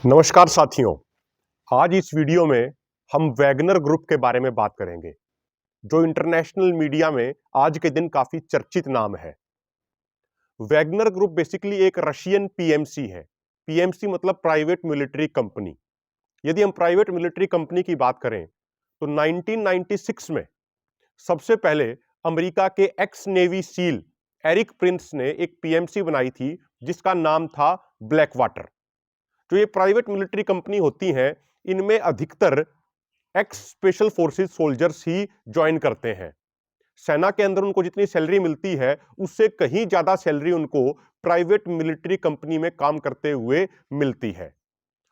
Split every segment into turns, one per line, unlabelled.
नमस्कार साथियों। आज इस वीडियो में हम वैगनर ग्रुप के बारे में बात करेंगे, जो इंटरनेशनल मीडिया में आज के दिन काफी चर्चित नाम है। वैगनर ग्रुप बेसिकली एक रशियन पीएमसी है। पीएमसी मतलब प्राइवेट मिलिट्री कंपनी। यदि हम प्राइवेट मिलिट्री कंपनी की बात करें तो 1996 में सबसे पहले अमेरिका के ex navy seal Eric Prince ने एक पीएमसी बनाई थी जिसका नाम था ब्लैक वाटर। जो ये प्राइवेट मिलिट्री कंपनी होती हैं, इनमें अधिकतर एक्स स्पेशल फोर्सेस सोल्जर्स ही ज्वाइन करते हैं। सेना के अंदर उनको जितनी सैलरी मिलती है उससे कहीं ज्यादा सैलरी उनको प्राइवेट मिलिट्री कंपनी में काम करते हुए मिलती है।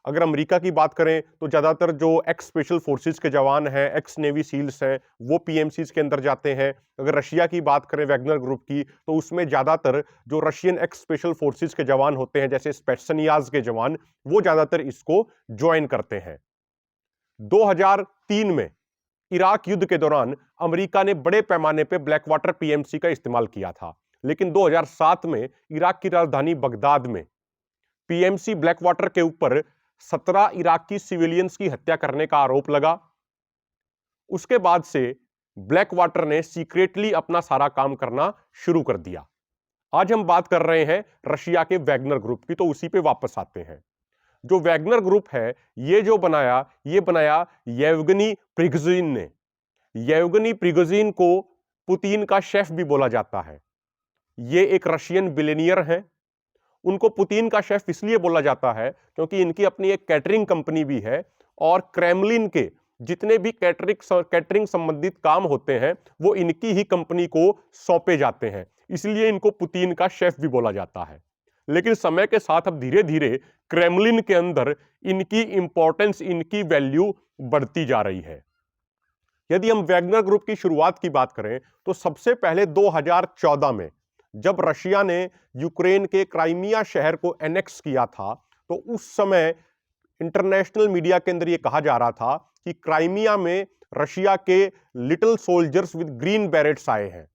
अगर अमेरिका की बात करें तो ज्यादातर जो एक्स स्पेशल फोर्सेस के जवान हैं, एक्स नेवी सील्स हैं, वो पीएमसीज के अंदर जाते हैं। अगर रशिया की बात करें वैगनर ग्रुप की, तो उसमें ज्यादातर जो रशियन एक्स स्पेशल फोर्सेस के जवान होते हैं, जैसे स्पेट्सनियाज के जवान, वो ज्यादातर इसको ज्वाइन करते हैं। 2003 में इराक युद्ध के दौरान अमेरिका ने बड़े पैमाने पर ब्लैक वाटर पीएमसी का इस्तेमाल किया था, लेकिन 2007 में इराक की राजधानी बगदाद में पीएमसी ब्लैक वाटर के ऊपर 17 इराकी सिविलियंस की हत्या करने का आरोप लगा। उसके बाद से ब्लैक वाटर ने सीक्रेटली अपना सारा काम करना शुरू कर दिया। आज हम बात कर रहे हैं रशिया के वैगनर ग्रुप की, तो उसी पे वापस आते हैं। जो वैगनर ग्रुप है, ये बनाया येवगनी प्रिगोजिन ने। येवगनी प्रिगोजिन को पुतिन का शेफ भी बोला जाता है। ये एक रशियन बिलियनियर है। उनको पुतिन का शेफ इसलिए बोला जाता है क्योंकि इनकी अपनी एक कैटरिंग कंपनी भी है और क्रेमलिन के जितने भी कैटरिंग संबंधित काम होते हैं वो इनकी ही कंपनी को सौंपे जाते हैं, इसलिए इनको पुतिन का शेफ भी बोला जाता है। लेकिन समय के साथ अब धीरे धीरे क्रेमलिन के अंदर इनकी इंपॉर्टेंस, इनकी वैल्यू बढ़ती जा रही है। यदि हम वैगनर ग्रुप की शुरुआत की बात करें तो सबसे पहले 2014 में जब रशिया ने यूक्रेन के क्राइमिया शहर को एनेक्स किया था, तो उस समय इंटरनेशनल मीडिया के अंदर यह कहा जा रहा था कि क्राइमिया में रशिया के little soldiers with green berets आए हैं।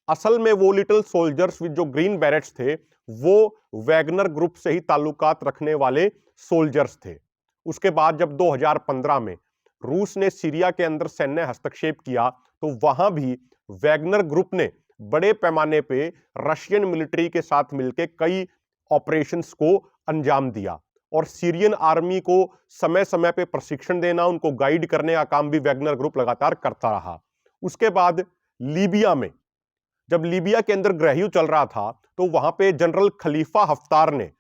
असल में वो लिटिल सोल्जर्स विद जो ग्रीन बैरेट्स थे वो वैगनर ग्रुप से ही ताल्लुकात रखने वाले सोल्जर्स थे। उसके बाद जब 2015 में रूस ने सीरिया के अंदर सैन्य हस्तक्षेप किया तो वहां भी वैगनर ग्रुप ने बड़े पैमाने पे रशियन मिलिट्री के साथ मिलकर कई ऑपरेशंस को अंजाम दिया और सीरियन आर्मी को समय समय पे प्रशिक्षण देना, उनको गाइड करने का काम भी वैगनर ग्रुप लगातार करता रहा। उसके बाद लीबिया में जब लीबिया के अंदर गृहयुद्ध चल रहा था तो वहां पे जनरल खलीफा हफ्तार ने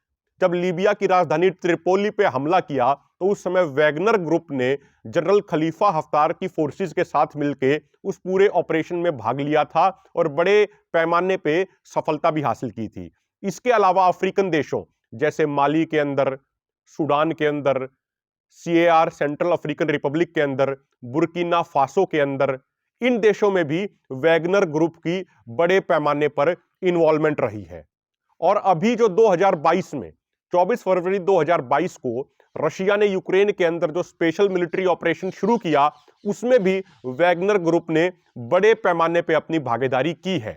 जब लीबिया की राजधानी त्रिपोली पे हमला किया तो उस समय वैगनर ग्रुप ने जनरल खलीफा हफ्तार की फोर्सेस के साथ मिलकर उस पूरे ऑपरेशन में भाग लिया था और बड़े पैमाने पे सफलता भी हासिल की थी। इसके अलावा अफ्रीकन देशों जैसे माली के अंदर, सूडान के अंदर, सीएआर सेंट्रल अफ्रीकन रिपब्लिक के अंदर, बुर्किना फासो के अंदर, इन देशों में भी वैगनर ग्रुप की बड़े पैमाने पर इन्वॉल्वमेंट रही है। और अभी जो 2022 में 24 फरवरी 2022 को रशिया ने यूक्रेन के अंदर जो स्पेशल मिलिट्री ऑपरेशन शुरू किया उसमें भी वैगनर ग्रुप ने बड़े पैमाने पर अपनी भागीदारी की है।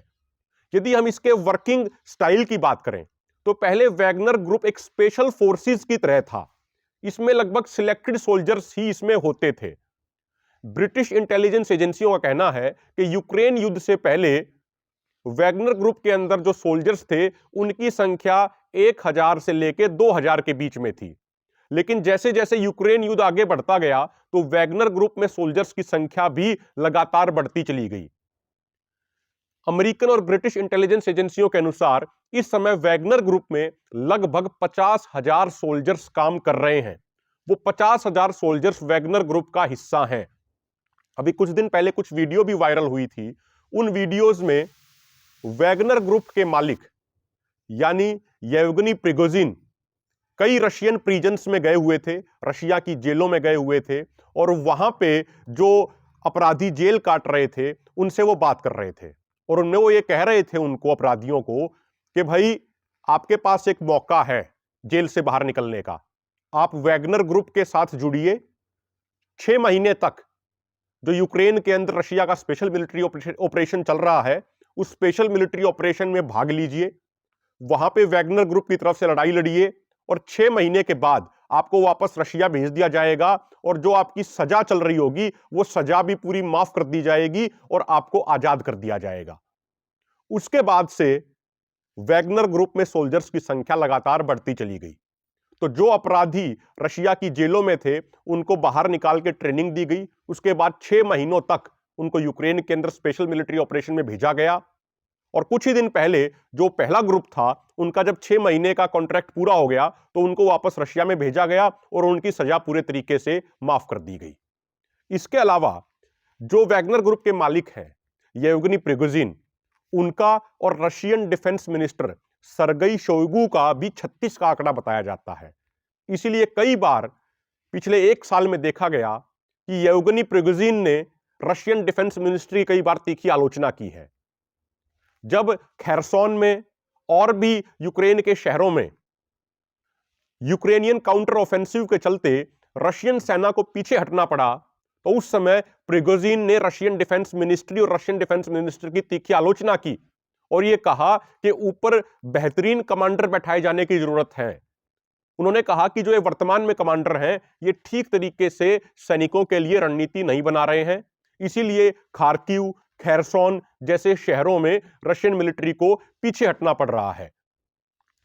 यदि हम इसके वर्किंग स्टाइल की बात करें तो पहले वैगनर ग्रुप एक स्पेशल फोर्सेस की तरह था। इसमें लगभग सिलेक्टेड सोल्जर्स ही इसमें होते थे। ब्रिटिश इंटेलिजेंस एजेंसियों का कहना है कि यूक्रेन युद्ध से पहले वैगनर ग्रुप के अंदर जो सोल्जर्स थे उनकी संख्या 1000 से लेकर 2000 के बीच में थी, लेकिन जैसे जैसे यूक्रेन युद्ध आगे बढ़ता गया तो वैगनर ग्रुप में सोल्जर्स की संख्या भी लगातार बढ़ती चली गई। अमेरिकन और ब्रिटिश इंटेलिजेंस एजेंसियों के अनुसार इस समय वैगनर ग्रुप में लगभग 50,000 सोल्जर्स काम कर रहे हैं। वो 50,000 सोल्जर्स वैगनर ग्रुप का हिस्सा हैं। अभी कुछ दिन पहले कुछ वीडियो भी वायरल हुई थी। उन वीडियोस में वैगनर ग्रुप के मालिक यानी येवगनी प्रिगोजिन कई रशियन प्रिजन्स में गए हुए थे, रशिया की जेलों में गए हुए थे और वहां पे जो अपराधी जेल काट रहे थे उनसे वो बात कर रहे थे और उनमें वो ये कह रहे थे उनको, अपराधियों को, कि भाई आपके पास एक मौका है जेल से बाहर निकलने का, आप वैगनर ग्रुप के साथ जुड़िए। 6 महीने तक जो यूक्रेन के अंदर रशिया का स्पेशल मिलिट्री ऑपरेशन चल रहा है उस स्पेशल मिलिट्री ऑपरेशन में भाग लीजिए, वहां पे वैगनर ग्रुप की तरफ से लड़ाई लड़िए और 6 महीने के बाद आपको वापस रशिया भेज दिया जाएगा और जो आपकी सजा चल रही होगी वो सजा भी पूरी माफ कर दी जाएगी और आपको आजाद कर दिया जाएगा। उसके बाद से वैगनर ग्रुप में सोल्जर्स की संख्या लगातार बढ़ती चली गई। तो जो अपराधी रशिया की जेलों में थे उनको बाहर निकाल के ट्रेनिंग दी गई। उसके बाद 6 महीनों तक उनको यूक्रेन के अंदर स्पेशल मिलिट्री ऑपरेशन में भेजा गया और कुछ ही दिन पहले जो पहला ग्रुप था उनका जब 6 महीने का कॉन्ट्रैक्ट पूरा हो गया तो उनको वापस रशिया में भेजा गया और उनकी सजा पूरे तरीके से माफ कर दी गई। इसके अलावा जो वैगनर ग्रुप के मालिक हैं येवगनी प्रिगोजिन, उनका और Russian defence minister Sergei Shoigu का भी 36 का आंकड़ा बताया जाता है। इसीलिए कई बार पिछले 1 साल में देखा गया कि येवगनी प्रिगोजिन ने रशियन डिफेंस मिनिस्ट्री की कई बार तीखी आलोचना की है। जब खेरसोन में और भी यूक्रेन के शहरों में यूक्रेनियन काउंटर ऑफेंसिव के चलते रशियन सेना को पीछे हटना पड़ा तो उस समय प्रिगोजिन ने रशियन डिफेंस मिनिस्ट्री और रशियन डिफेंस मिनिस्टर की तीखी आलोचना की और यह कहा कि ऊपर बेहतरीन कमांडर बैठाए जाने की जरूरत है। उन्होंने कहा कि जो ये वर्तमान में कमांडर हैं ये ठीक तरीके से सैनिकों के लिए रणनीति नहीं बना रहे हैं, इसीलिए खार्किव, खेरसोन जैसे शहरों में रशियन मिलिट्री को पीछे हटना पड़ रहा है।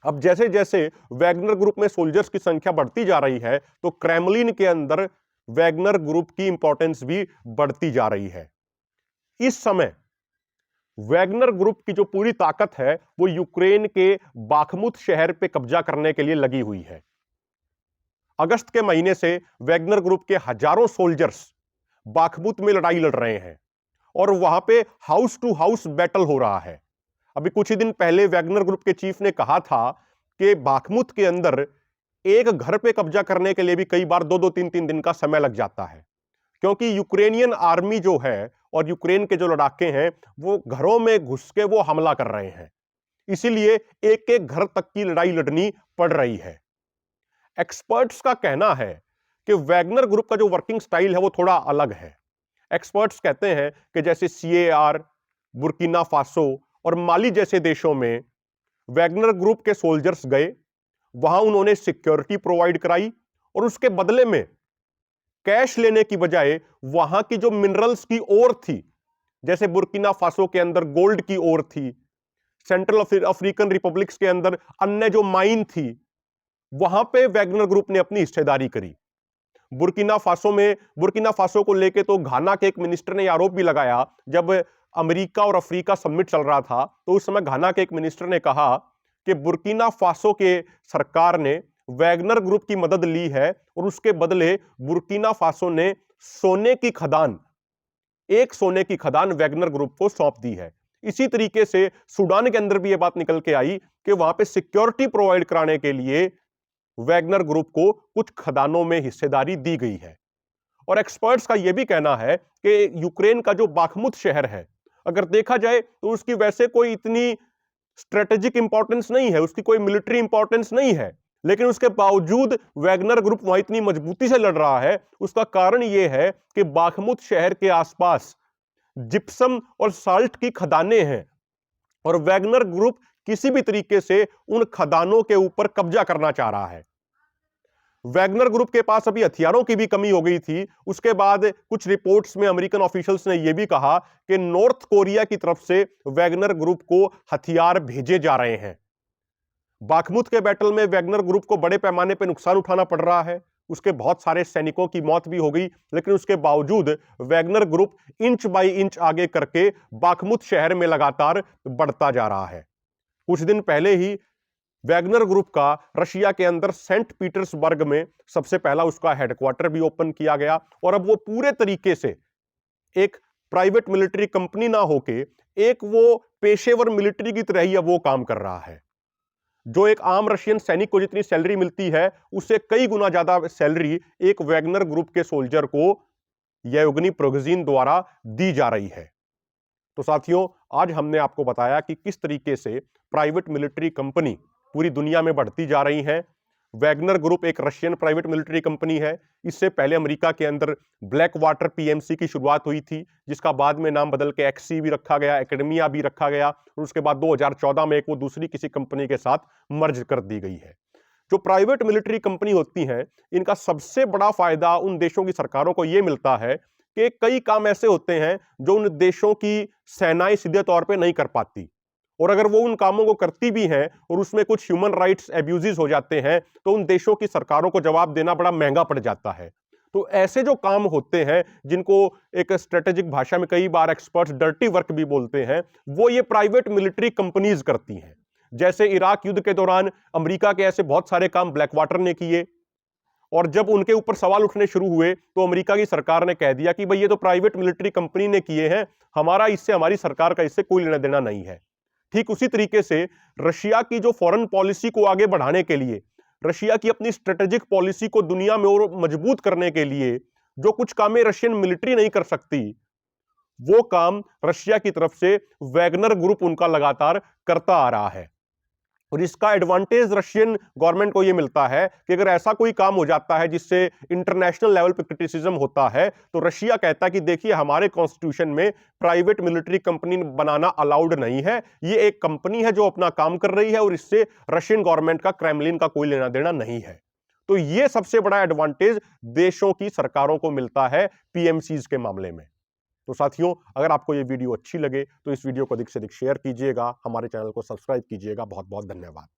अब जैसे जैसे वैगनर ग्रुप में सोल्जर्स की संख्या बढ़ती जा रही है तो क्रेमलिन के अंदर वैगनर ग्रुप की इंपॉर्टेंस भी बढ़ती जा रही है। इस समय वैगनर ग्रुप की जो पूरी ताकत है वो यूक्रेन के बाखमुत शहर पे कब्जा करने के लिए लगी हुई है। अगस्त के महीने से वैगनर ग्रुप के हजारों सोल्जर्स बाखमुत में लड़ाई लड़ रहे हैं और वहां पे हाउस टू हाउस बैटल हो रहा है। अभी कुछ ही दिन पहले वैगनर ग्रुप के चीफ ने कहा था कि बाखमुत के अंदर एक घर पे कब्जा करने के लिए भी कई बार 2-2, 3-3 दिन का समय लग जाता है, क्योंकि यूक्रेनियन आर्मी जो है और यूक्रेन के जो लड़ाके हैं वो घरों में घुस के वो हमला कर रहे हैं, इसीलिए एक एक घर तक की लड़ाई लड़नी पड़ रही है। एक्सपर्ट्स का कहना है कि वैगनर ग्रुप का जो वर्किंग स्टाइल है वो थोड़ा अलग है। एक्सपर्ट्स कहते हैं कि जैसे CAR, बुर्किना फासो और माली जैसे देशों में वैगनर ग्रुप के सोल्जर्स गए, वहां उन्होंने सिक्योरिटी प्रोवाइड कराई और उसके बदले में कैश लेने की बजाय वहां की जो मिनरल्स की ओर थी, जैसे बुर्किना फासो के अंदर गोल्ड की ओर थी, सेंट्रल अफ्रीकन रिपब्लिक्स के अंदर अन्य जो माइन थी, वहां पे वैगनर ग्रुप ने अपनी हिस्सेदारी करी। बुर्किना फासो को लेके तो घाना के एक मिनिस्टर ने आरोप भी लगाया। जब अमेरिका और अफ्रीका समिट चल रहा था तो उस समय घाना के एक मिनिस्टर ने कहा कि बुर्किना फासो के सरकार ने वैगनर ग्रुप की मदद ली है और उसके बदले बुर्किना फासो ने एक सोने की खदान वैगनर ग्रुप को सौंप दी है। इसी तरीके से सूडान के अंदर भी यह बात निकल के आई कि वहां पे सिक्योरिटी प्रोवाइड कराने के लिए वैगनर ग्रुप को कुछ खदानों में हिस्सेदारी दी गई है। और एक्सपर्ट्स का यह भी कहना है कि यूक्रेन का जो बाखमुत शहर है, अगर देखा जाए तो उसकी वैसे कोई इतनी स्ट्रेटेजिक इंपॉर्टेंस नहीं है, उसकी कोई मिलिट्री इंपॉर्टेंस नहीं है, लेकिन उसके बावजूद वैगनर ग्रुप वहां इतनी मजबूती से लड़ रहा है। उसका कारण यह है कि बाखमुत शहर के आसपास जिप्सम और साल्ट की खदानें हैं और वैगनर ग्रुप किसी भी तरीके से उन खदानों के ऊपर कब्जा करना चाह रहा है। वैगनर ग्रुप के पास अभी हथियारों की भी कमी हो गई थी। उसके बाद कुछ रिपोर्ट्स में अमेरिकन ऑफिशियल्स ने यह भी कहा कि नॉर्थ कोरिया की तरफ से वैगनर ग्रुप को हथियार भेजे जा रहे हैं। बाखमुत के बैटल में वैगनर ग्रुप को बड़े पैमाने पर नुकसान उठाना पड़ रहा है, उसके बहुत सारे सैनिकों की मौत भी हो गई, लेकिन उसके बावजूद Wagner group inch by inch आगे करके बाखमुत शहर में लगातार बढ़ता जा रहा है। कुछ दिन पहले ही वैगनर ग्रुप का रशिया के अंदर सेंट पीटर्सबर्ग में सबसे पहला उसका हेडक्वार्टर भी ओपन किया गया और अब वो पूरे तरीके से एक प्राइवेट मिलिट्री कंपनी ना होके एक वो पेशेवर मिलिट्री की तरह ही अब वो काम कर रहा है। जो एक आम रशियन सैनिक को जितनी सैलरी मिलती है उससे कई गुना ज्यादा सैलरी एक वैगनर ग्रुप के सोल्जर को येवगनी प्रिगोजिन द्वारा दी जा रही है। तो साथियों, आज हमने आपको बताया कि किस तरीके से प्राइवेट मिलिट्री कंपनी पूरी दुनिया में बढ़ती जा रही है। वैगनर ग्रुप एक रशियन प्राइवेट मिलिट्री कंपनी है। इससे पहले अमेरिका के अंदर ब्लैक वाटर PMC की शुरुआत हुई थी, जिसका बाद में नाम बदल के XC भी रखा गया, एकेडमिया भी रखा गया और उसके बाद 2014 में एक वो दूसरी किसी कंपनी के साथ मर्ज कर दी गई है। जो प्राइवेट मिलिट्री कंपनी होती हैं, इनका सबसे बड़ा फायदा उन देशों की सरकारों को यह मिलता है कि कई काम ऐसे होते हैं जो उन देशों की सेनाएं सीधे तौर पे नहीं कर पाती, और अगर वो उन कामों को करती भी हैं और उसमें कुछ ह्यूमन राइट्स एब्यूजेस हो जाते हैं तो उन देशों की सरकारों को जवाब देना बड़ा महंगा पड़ जाता है। तो ऐसे जो काम होते हैं, जिनको एक स्ट्रेटेजिक भाषा में कई बार एक्सपर्ट्स डर्टी वर्क भी बोलते हैं, वो ये प्राइवेट मिलिट्री कंपनीज करती हैं। जैसे इराक युद्ध के दौरान अमेरिका के ऐसे बहुत सारे काम ब्लैक वाटर ने किए, और जब उनके ऊपर सवाल उठने शुरू हुए तो अमेरिका की सरकार ने कह दिया कि भाई ये तो प्राइवेट मिलिट्री कंपनी ने किए हैं, हमारी सरकार का इससे कोई लेना देना नहीं है। ठीक उसी तरीके से रशिया की जो फॉरेन पॉलिसी को आगे बढ़ाने के लिए, रशिया की अपनी स्ट्रेटेजिक पॉलिसी को दुनिया में और मजबूत करने के लिए जो कुछ कामें रशियन मिलिट्री नहीं कर सकती, वो काम रशिया की तरफ से वैगनर ग्रुप उनका लगातार करता आ रहा है। और इसका एडवांटेज रशियन गवर्नमेंट को यह मिलता है कि अगर ऐसा कोई काम हो जाता है जिससे इंटरनेशनल लेवल पे क्रिटिसिज्म होता है, तो रशिया कहता है कि देखिए हमारे कॉन्स्टिट्यूशन में प्राइवेट मिलिट्री कंपनी बनाना अलाउड नहीं है, ये एक कंपनी है जो अपना काम कर रही है और इससे रशियन गवर्नमेंट का, क्रेमलिन का कोई लेना देना नहीं है। तो यह सबसे बड़ा एडवांटेज देशों की सरकारों को मिलता है पीएमसीज के मामले में। तो साथियों, अगर आपको ये वीडियो अच्छी लगे तो इस वीडियो को अधिक से अधिक शेयर कीजिएगा, हमारे चैनल को सब्सक्राइब कीजिएगा। बहुत बहुत धन्यवाद।